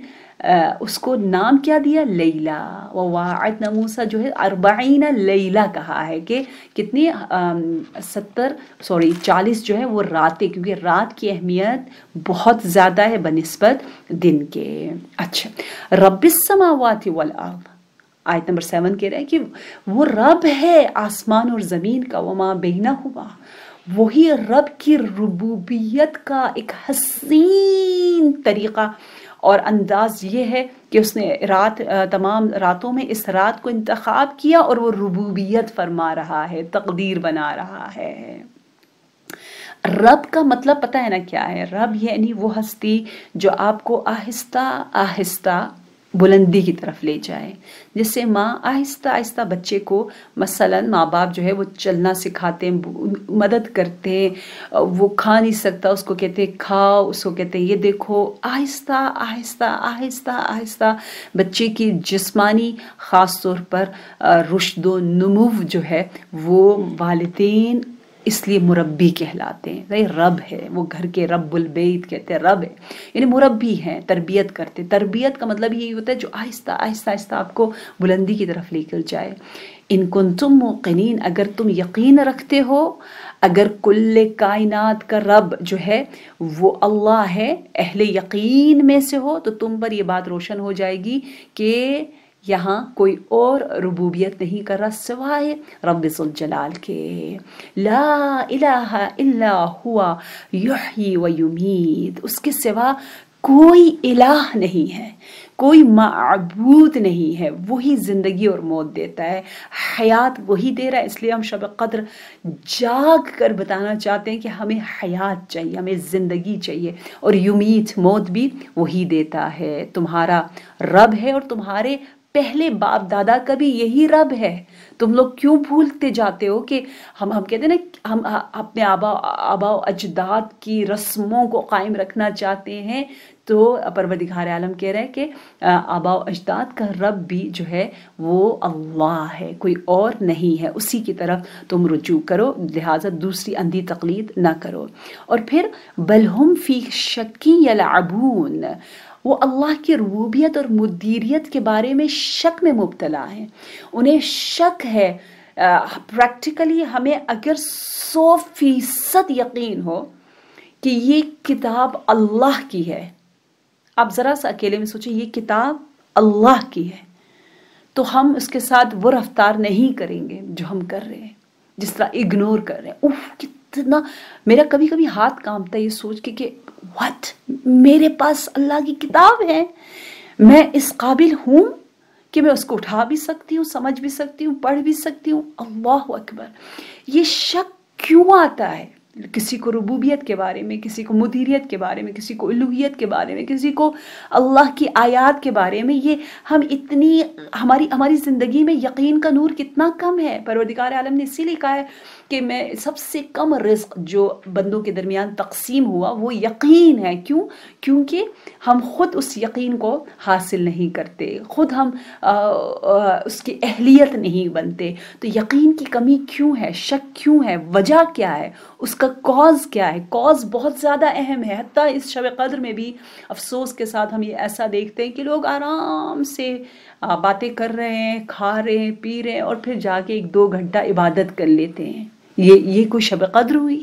Speaker 1: اس کو نام کیا دیا؟ لیلہ. وواعدنا موسیٰ جو ہے 40 لیلہ کہا ہے کہ کتنی 40 جو ہے وہ راتیں، کیونکہ رات کی اہمیت بہت زیادہ ہے بنسبت دن کے. اچھا، رب السماوات والارض، آیت نمبر 7 کہہ رہا ہے کہ وہ رب ہے آسمان اور زمین کا، وما بینہما. وہی رب کی ربوبیت کا ایک حسین طریقہ اور انداز یہ ہے کہ اس نے تمام راتوں میں اس رات کو انتخاب کیا اور وہ ربوبیت فرما رہا ہے، تقدیر بنا رہا ہے. رب کا مطلب پتہ ہے نا کیا ہے؟ رب یعنی وہ ہستی جو آپ کو آہستہ آہستہ بلندی کی طرف لے جائے. جیسے ماں آہستہ آہستہ بچے کو، مثلاً ماں باپ جو ہے وہ چلنا سکھاتے ہیں، مدد کرتے ہیں، وہ کھا نہیں سکتا اس کو کہتے ہیں کھاؤ، اس کو کہتے ہیں یہ دیکھو. آہستہ آہستہ آہستہ آہستہ بچے کی جسمانی خاص طور پر رشد و نمو جو ہے وہ والدین اس لیے مربی کہلاتے ہیں. رب ہے وہ، گھر کے رب البیت کہتے ہیں، رب ہے یعنی مربی ہیں، تربیت کرتے. تربیت کا مطلب یہی ہوتا ہے جو آہستہ آہستہ آہستہ آپ کو بلندی کی طرف لے کر جائے. ان کنتم موقنین، اگر تم یقین رکھتے ہو، اگر کل کائنات کا رب جو ہے وہ اللہ ہے، اہل یقین میں سے ہو، تو تم پر یہ بات روشن ہو جائے گی کہ یہاں کوئی اور ربوبیت نہیں کر رہا سوائے رب ذوالجلال کے. لا الہ الا ہوا یحیی و یمیت، اس کے سوا کوئی الہ نہیں ہے، کوئی معبود نہیں ہے. وہی زندگی اور موت دیتا ہے، حیات وہی دے رہا ہے. اس لیے ہم شب قدر جاگ کر بتانا چاہتے ہیں کہ ہمیں حیات چاہیے، ہمیں زندگی چاہیے، اور یمیت موت بھی وہی دیتا ہے. تمہارا رب ہے اور تمہارے پہلے باپ دادا کا بھی یہی رب ہے. تم لوگ کیوں بھولتے جاتے ہو کہ ہم کہتے ہیں نا، ہم اپنے آبا و اجداد کی رسموں کو قائم رکھنا چاہتے ہیں. تو پروردگار عالم کہہ رہے ہیں کہ آبا و اجداد کا رب بھی جو ہے وہ اللہ ہے، کوئی اور نہیں ہے. اسی کی طرف تم رجوع کرو، لہٰذا دوسری اندھی تقلید نہ کرو. اور پھر بل ہم فی شک یلعبون، وہ اللہ کی ربوبیت اور مدیریت کے بارے میں شک میں مبتلا ہیں. انہیں شک ہے. پریکٹیکلی ہمیں اگر 100% یقین ہو کہ یہ کتاب اللہ کی ہے، آپ ذرا سا اکیلے میں سوچیں یہ کتاب اللہ کی ہے، تو ہم اس کے ساتھ وہ رفتار نہیں کریں گے جو ہم کر رہے ہیں، جس طرح اگنور کر رہے ہیں. کتنا میرا کبھی کبھی ہاتھ کانپتا ہے یہ سوچ کے کہ what، میرے پاس اللہ کی کتاب ہے، میں اس قابل ہوں کہ میں اس کو اٹھا بھی سکتی ہوں، سمجھ بھی سکتی ہوں، پڑھ بھی سکتی ہوں. اللہ اکبر. یہ شک کیوں آتا ہے؟ کسی کو ربوبیت کے بارے میں، کسی کو مدیریت کے بارے میں، کسی کو الوہیت کے بارے میں، کسی کو اللہ کی آیات کے بارے میں. یہ ہم اتنی ہماری زندگی میں یقین کا نور کتنا کم ہے. پروردگار عالم نے اسی لیے کہا ہے کہ میں سب سے کم رزق جو بندوں کے درمیان تقسیم ہوا وہ یقین ہے. کیونکہ ہم خود اس یقین کو حاصل نہیں کرتے، خود ہم اس کی اہلیت نہیں بنتے. تو یقین کی کمی کیوں ہے، شک کیوں ہے، وجہ کیا ہے، اس کا کاز کیا ہے؟ کاز بہت زیادہ اہم ہے. حتیٰ اس شب قدر میں بھی افسوس کے ساتھ ہم یہ ایسا دیکھتے ہیں کہ لوگ آرام سے باتیں کر رہے ہیں، کھا رہے ہیں، پی رہے ہیں، اور پھر جا کے 1-2 گھنٹہ عبادت کر لیتے ہیں. یہ کوئی شب قدر ہوئی؟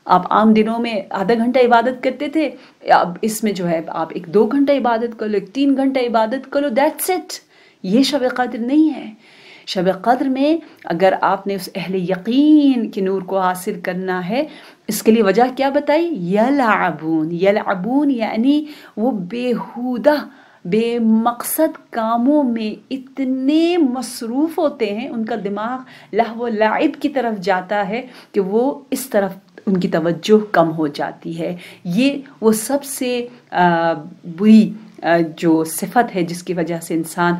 Speaker 1: آپ عام دنوں میں آدھا گھنٹہ عبادت کرتے تھے، اب اس میں جو ہے آپ 1-2 گھنٹہ عبادت کر لو، 3 گھنٹہ عبادت کر لو، دیٹس اٹ. یہ شب قدر نہیں ہے. شب قدر میں اگر آپ نے اس اہل یقین کے نور کو حاصل کرنا ہے، اس کے لیے وجہ کیا بتائی؟ یلعبون یعنی وہ بیہودہ بے مقصد کاموں میں اتنے مصروف ہوتے ہیں، ان کا دماغ لہو و لعب کی طرف جاتا ہے کہ وہ اس طرف ان کی توجہ کم ہو جاتی ہے. یہ وہ سب سے بری جو صفت ہے جس کی وجہ سے انسان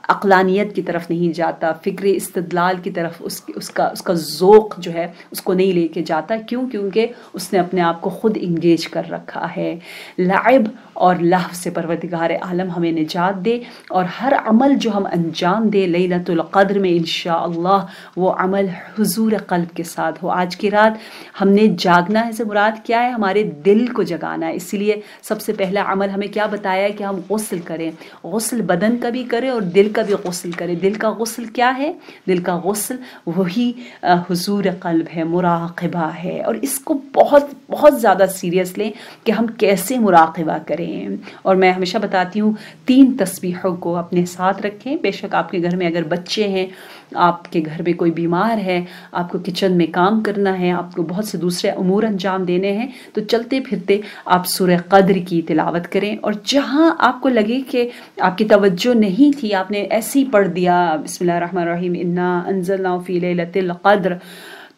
Speaker 1: عقلانیت کی طرف نہیں جاتا، فکر استدلال کی طرف اس کا ذوق جو ہے اس کو نہیں لے کے جاتا. کیونکہ اس نے اپنے آپ کو خود انگیج کر رکھا ہے. لعب اور لہو سے پروردگار عالم ہمیں نجات دے، اور ہر عمل جو ہم انجام دے لیلۃ القدر میں انشاءاللہ وہ عمل حضور قلب کے ساتھ ہو. آج کی رات ہم نے جاگنا ہے سے مراد کیا ہے؟ ہمارے دل کو جگانا ہے. اسی لیے سب سے پہلا عمل ہمیں کیا بتایا ہے کہ ہم غسل کریں. غسل بدن کا بھی کریں اور دل کا بھی غسل کریں. دل کا غسل کیا ہے؟ دل کا غسل وہی حضور قلب ہے، مراقبہ ہے. اور اس کو بہت بہت زیادہ سیریس لیں کہ ہم کیسے مراقبہ کریں. اور میں ہمیشہ بتاتی ہوں 3 تسبیحوں کو اپنے ساتھ رکھیں. بے شک آپ کے گھر میں اگر بچے ہیں، آپ کے گھر میں کوئی بیمار ہے، آپ کو کچن میں کام کرنا ہے، آپ کو بہت سے دوسرے امور انجام دینے ہیں، تو چلتے پھرتے آپ سورہ قدر کی تلاوت کریں. اور جہاں آپ کو لگے کہ آپ کی توجہ نہیں تھی، آپ نے ایسے ہی پڑھ دیا بسم اللہ الرحمن الرحیم انا انزلناہ فی لیلۃ القدر،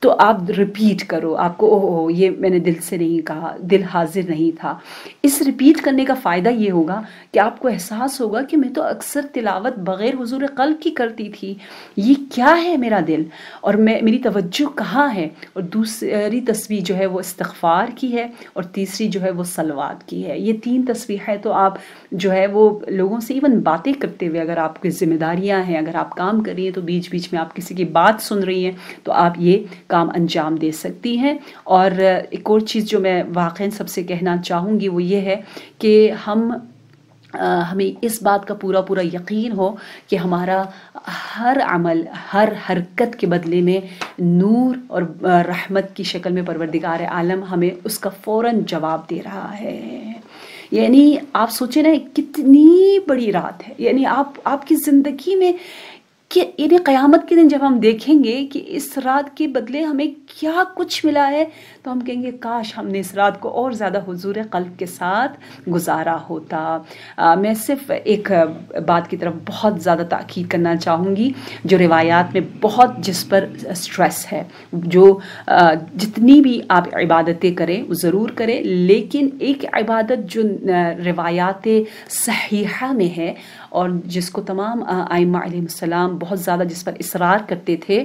Speaker 1: تو آپ ریپیٹ کرو. آپ کو اوہ یہ میں نے دل سے نہیں کہا، دل حاضر نہیں تھا. اس ریپیٹ کرنے کا فائدہ یہ ہوگا کہ آپ کو احساس ہوگا کہ میں تو اکثر تلاوت بغیر حضور قلب کی کرتی تھی، یہ کیا ہے میرا دل، اور میری توجہ کہاں ہے. اور دوسری تسبیح جو ہے وہ استغفار کی ہے، اور تیسری جو ہے وہ صلوات کی ہے. یہ 3 تسبیح ہے. تو آپ جو ہے وہ لوگوں سے ایون باتیں کرتے ہوئے، اگر آپ کی ذمہ داریاں ہیں، اگر آپ کام کر رہی ہیں تو بیچ بیچ میں آپ کسی کی بات سن رہی ہیں، تو آپ یہ کام انجام دے سکتی ہیں. اور ایک اور چیز جو میں واقعاً سب سے کہنا چاہوں گی وہ یہ ہے کہ ہمیں اس بات کا پورا یقین ہو کہ ہمارا ہر عمل، ہر حرکت کے بدلے میں نور اور رحمت کی شکل میں پروردگار عالم ہمیں اس کا فوراً جواب دے رہا ہے. یعنی آپ سوچیں نا کتنی بڑی رات ہے. یعنی آپ کی زندگی میں کہ یعنی قیامت کے دن جب ہم دیکھیں گے کہ اس رات کے بدلے ہمیں کیا کچھ ملا ہے، تو ہم کہیں گے کاش ہم نے اس رات کو اور زیادہ حضور قلب کے ساتھ گزارا ہوتا. میں صرف ایک بات کی طرف بہت زیادہ تاکید کرنا چاہوں گی جو روایات میں بہت جس پر سٹریس ہے. جو جتنی بھی آپ عبادتیں کریں وہ ضرور کریں، لیکن ایک عبادت جو روایات صحیحہ میں ہے اور جس کو تمام ائمہ علیہ السلام بہت زیادہ جس پر اصرار کرتے تھے،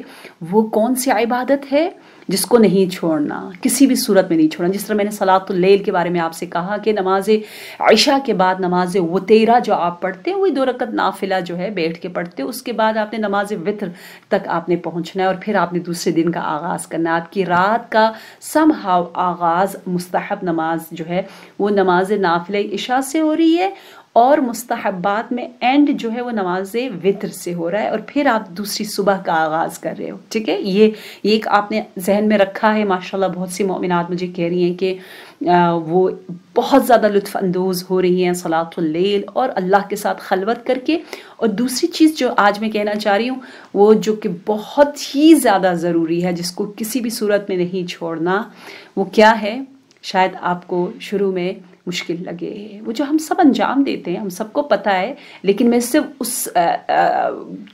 Speaker 1: وہ کون سی عبادت ہے؟ جس کو نہیں چھوڑنا، کسی بھی صورت میں نہیں چھوڑنا. جس طرح میں نے صلاۃ اللیل کے بارے میں آپ سے کہا کہ نماز عشاء کے بعد نماز وتیرہ جو آپ پڑھتے ہیں، وہی 2 رکعت نافلہ جو ہے بیٹھ کے پڑھتے ہیں، اس کے بعد آپ نے نماز وتر تک آپ نے پہنچنا ہے، اور پھر آپ نے دوسرے دن کا آغاز کرنا ہے. آپ کی رات کا سم ہاؤ آغاز مستحب نماز جو ہے وہ نماز نافلہ عشاء سے ہو رہی ہے، اور مستحبات میں اینڈ جو ہے وہ نماز وتر سے ہو رہا ہے، اور پھر آپ دوسری صبح کا آغاز کر رہے ہو. ٹھیک ہے، یہ ایک آپ نے ذہن میں رکھا ہے. ماشاءاللہ بہت سی مومنات مجھے کہہ رہی ہیں کہ وہ بہت زیادہ لطف اندوز ہو رہی ہیں صلاۃ اللیل اور اللہ کے ساتھ خلوت کر کے. اور دوسری چیز جو آج میں کہنا چاہ رہی ہوں، وہ جو کہ بہت ہی زیادہ ضروری ہے، جس کو کسی بھی صورت میں نہیں چھوڑنا، وہ کیا ہے؟ شاید آپ کو شروع میں مشکل لگے، وہ جو ہم سب انجام دیتے ہیں، ہم سب کو پتہ ہے، لیکن میں صرف اس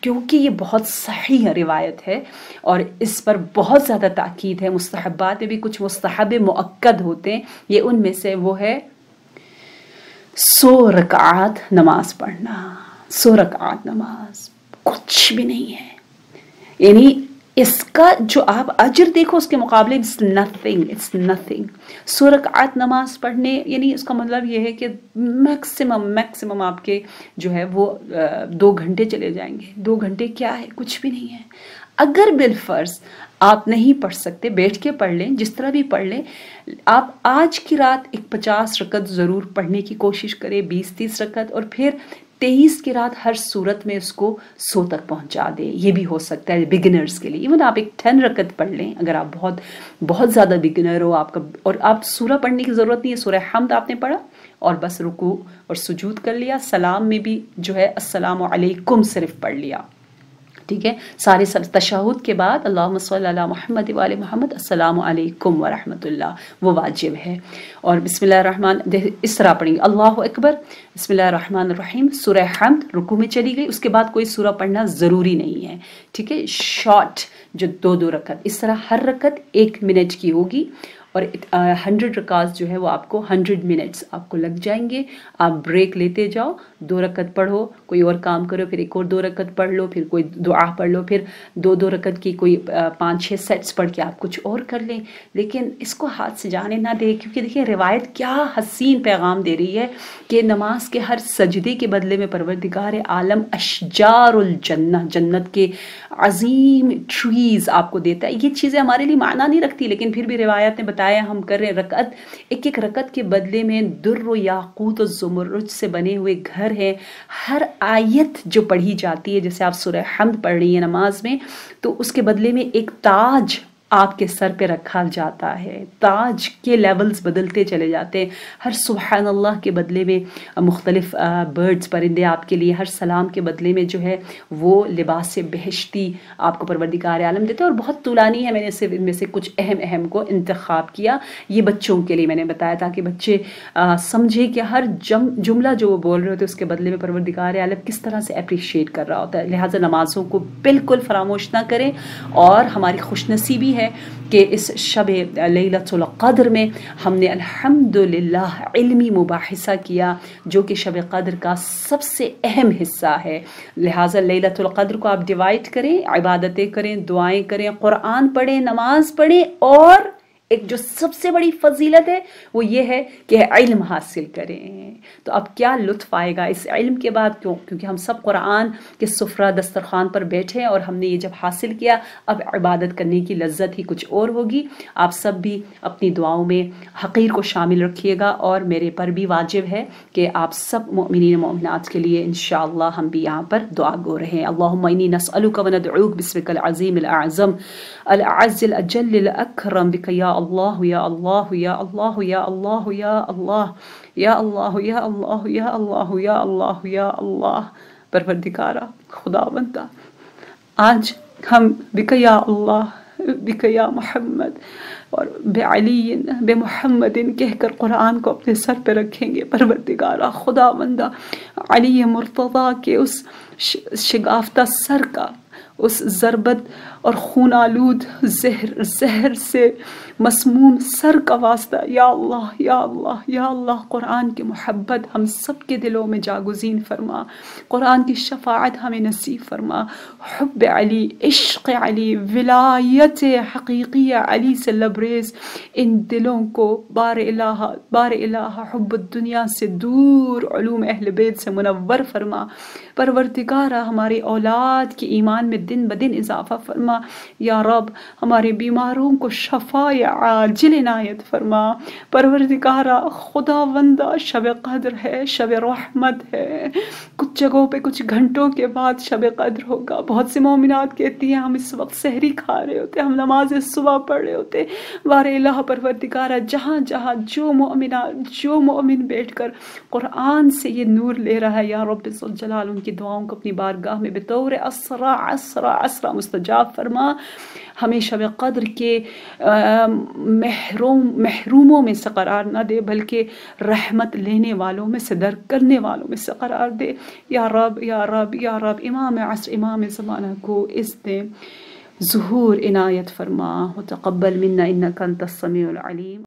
Speaker 1: کیونکہ یہ بہت صحیح روایت ہے اور اس پر بہت زیادہ تاکید ہے، مستحبات میں بھی کچھ مستحب مؤکد ہوتے ہیں، یہ ان میں سے وہ ہے 100 رکعات نماز پڑھنا۔ 100 رکعات نماز کچھ بھی نہیں ہے، یعنی اس کا جو آپ اجر دیکھو اس کے مقابلے it's nothing۔ 100 رکعات نماز پڑھنے یعنی اس کا مطلب یہ ہے کہ میکسیمم آپ کے جو ہے وہ 2 گھنٹے چلے جائیں گے۔ 2 گھنٹے کیا ہے؟ کچھ بھی نہیں ہے۔ اگر بالفرض آپ نہیں پڑھ سکتے، بیٹھ کے پڑھ لیں، جس طرح بھی پڑھ لیں، آپ آج کی رات ایک 50 رکعت ضرور پڑھنے کی کوشش کریں، 20-30 رکعت، اور پھر 23 کی رات ہر صورت میں اس کو 100 تک پہنچا دیں۔ یہ بھی ہو سکتا ہے بگنرز کے لیے، ایون آپ ایک 10 رکعت پڑھ لیں اگر آپ بہت زیادہ بگنر ہو آپ کا، اور آپ سورہ پڑھنے کی ضرورت نہیں ہے، سورہ حمد آپ نے پڑھا اور بس رکوع اور سجود کر لیا، سلام میں بھی جو ہے السلام علیکم صرف پڑھ لیا، ٹھیک ہے، سارے تشہد کے بعد اللہم صلی علی محمد وآل محمد السلام علیکم ورحمۃ اللہ، وہ واجب ہے۔ اور بسم اللہ الرحمن، اس طرح پڑھیں گے اللہ اکبر، بسم اللہ الرحمن الرحیم، سورہ حمد رکوع میں چلی گئی، اس کے بعد کوئی سورہ پڑھنا ضروری نہیں ہے، ٹھیک ہے، شارٹ جو 2 رکعت، اس طرح ہر رکعت 1 منٹ کی ہوگی، اور 100 رکعت جو ہے وہ آپ کو 100 منٹس آپ کو لگ جائیں گے۔ آپ بریک لیتے جاؤ، 2 رکعت پڑھو، کوئی اور کام کرو، پھر ایک اور 2 رکعت پڑھ لو، پھر کوئی دعا پڑھ لو، پھر 2 رکعت کی کوئی 5-6 سیٹس پڑھ کے آپ کچھ اور کر لیں، لیکن اس کو ہاتھ سے جانے نہ دیں، کیونکہ دیکھیں روایت کیا حسین پیغام دے رہی ہے کہ نماز کے ہر سجدے کے بدلے میں پروردگار عالم اشجار الجنہ، جنت کے عظیم ٹریز آپ کو دیتا ہے۔ یہ چیزیں ہمارے لیے معنی نہیں رکھتی، لیکن پھر بھی روایت نے بتایا ہم کر رہے ہیں۔ رکعت ایک رکعت کے بدلے میں در و یاقوت و زمرد سے بنے ہوئے گھر ہیں، ہر آیت جو پڑھی جاتی ہے، جیسے آپ سورہ حمد پڑھ رہی ہیں نماز میں، تو اس کے بدلے میں ایک تاج آپ کے سر پہ رکھا جاتا ہے، تاج کے لیولز بدلتے چلے جاتے ہیں، ہر سبحان اللہ کے بدلے میں مختلف برڈز پرندے آپ کے لیے، ہر سلام کے بدلے میں جو ہے وہ لباس بہشتی آپ کو پروردگار عالم دیتے ہیں۔ اور بہت طولانی ہے، میں نے صرف ان میں سے کچھ اہم کو انتخاب کیا، یہ بچوں کے لیے میں نے بتایا تاکہ بچے سمجھے کہ ہر جملہ جو وہ بول رہے ہوتے ہیں اس کے بدلے میں پروردگار عالم کس طرح سے اپریشیٹ کر رہا ہوتا ہے۔ لہٰذا نمازوں کو بالکل فراموش نہ کریں، اور ہماری خوش نصیبی ہے کہ اس شب لیلۃ القدر میں ہم نے الحمدللہ علمی مباحثہ کیا، جو کہ شب قدر کا سب سے اہم حصہ ہے۔ لہٰذا لیلۃ القدر کو آپ ڈیوائڈ کریں، عبادتیں کریں، دعائیں کریں، قرآن پڑھیں، نماز پڑھیں، اور ایک جو سب سے بڑی فضیلت ہے وہ یہ ہے کہ علم حاصل کریں۔ تو اب کیا لطف آئے گا اس علم کے بعد، کیونکہ ہم سب قرآن کے سفرہ دسترخوان پر بیٹھے اور ہم نے یہ جب حاصل کیا، اب عبادت کرنے کی لذت ہی کچھ اور ہوگی۔ آپ سب بھی اپنی دعاؤں میں حقیر کو شامل رکھیے گا، اور میرے پر بھی واجب ہے کہ آپ سب مؤمنین مومنات کے لیے انشاءاللہ ہم بھی یہاں پر دعا گو رہے ہیں۔ اللہم انی نسألک وندعوک باسمک العظیم الاعظم الأعز الأجل الأكرم بك يا الله يا الله يا الله يا الله يا الله يا الله يا الله يا الله يا الله يا الله۔ پروردگارا خدا بندہ، آج ہم بک یا اللہ، بک یا محمد اور بعلی بمحمد کہہ کر قرآن کو اپنے سر پہ رکھیں گے۔ پروردگارا خدا بندہ، علی مرتضیٰ کے اس شگافتہ سر کا، اس ضربت اور خون آلود زہر سے مسموم سر کا واسطہ، یا اللہ یا اللہ یا اللہ، قرآن کی محبت ہم سب کے دلوں میں جاگزین فرما، قرآن کی شفاعت ہمیں نصیب فرما، حب علی، عشق علی، ولایت حقیقی علی سے لبریز ان دلوں کو بار الہ حب الدنیا سے دور، علوم اہل بیت سے منور فرما۔ پروردگارہ ہمارے اولاد کے ایمان میں دن بدن اضافہ فرما، یا رب ہمارے بیماروں کو شفائے عاجل عنایت فرما۔ پروردگارہ خدا بندہ، شب قدر ہے، شب رحمت ہے، کچھ جگہوں پہ کچھ گھنٹوں کے بعد شب قدر ہوگا۔ بہت سے مومنات کہتی ہیں ہم اس وقت سحری کھا رہے ہوتے، ہم نماز صبح پڑھ رہے ہوتے۔ بار الہ پروردگارہ، جہاں جہاں جو مومن بیٹھ کر قرآن سے یہ نور لے رہا ہے، یا رب ذوالجلال ان کی کی دعاؤں کو اپنی بارگاہ میں بطور اسرع مستجاب فرما. ہمیں شب قدر کے محروموں میں سے قرار نہ دے، بلکہ رحمت لینے والوں میں سے، در کرنے والوں میں سے قرار دے. یا رب یا رب یا رب، امام عصر امام زمانہ کو اس دن ظہور عنایت فرما. وتقبل منا انک انت السمیع العلیم.